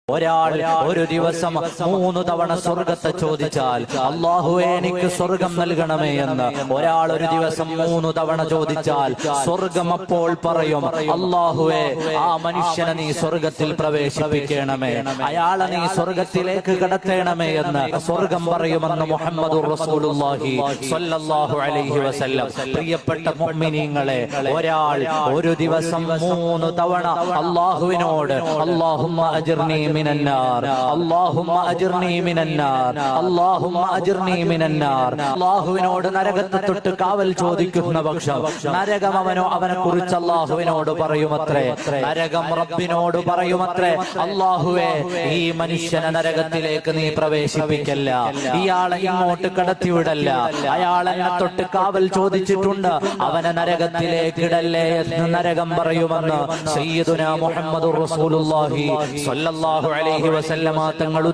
ഒരാൾ ഒരു ദിവസം 3 തവണ സ്വർഗത്തെ ചോദിച്ചാൽ അല്ലാഹുവേ എനിക്ക് സ്വർഗം നൽകണമേ എന്ന് ഒരാൾ ഒരു ദിവസം 3 തവണ ചോദിച്ചാൽ സ്വർഗം അപ്പോൾ പറയും അല്ലാഹുവേ ആ മനുഷ്യനെ നീ സ്വർഗത്തിൽ പ്രവേശിപ്പിക്കണമേ, അയാളെ നീ സ്വർഗത്തിലേക്ക് കടത്തണമേ എന്ന് സ്വർഗം പറയുമെന്ന് മുഹമ്മദുർ റസൂലുള്ളാഹി സ്വല്ലല്ലാഹു അലൈഹി വസല്ലം. പ്രിയപ്പെട്ട മുഅ്മിനീങ്ങളെ, ഒരാൾ ഒരു ദിവസം 3 തവണ അല്ലാഹുവിനോട് അല്ലാഹുമ്മ അജിർനി മിനന്നാർ, അല്ലാഹുമ്മ അജിർനി മിനന്നാർ, അല്ലാഹുമ്മ അജിർനി മിനന്നാർ, അല്ലാഹുവിനോട് നരകത്തെ തൊട്ട് കാവൽ ചോദിക്കുന്ന പക്ഷം നരകം അവനെ കുറിച്ച് അല്ലാഹുവിനോട് പറയുമത്രേ, നരകം റബ്ബിനോട് പറയുമത്രേ, അല്ലാഹുവേ ഈ മനുഷ്യനെ നരകത്തിലേക്ക് നീ പ്രവേശിപ്പിക്കല്ല, ഇയാളെ ഇങ്ങോട്ട് കടത്തിവിടല്ല, അയാൾ എന്നെ തൊട്ട് കാവൽ ചോദിച്ചിട്ടുണ്ട്, അവനെ നരകത്തിലേക്ക് ഇടല്ലേ എന്ന് നരകം പറയുമെന്ന് സയ്യിദുനാ മുഹമ്മദുർ റസൂലുള്ളാഹി സ്വല്ലല്ലാഹു അലൈഹി വസല്ലമ തങ്ങൾ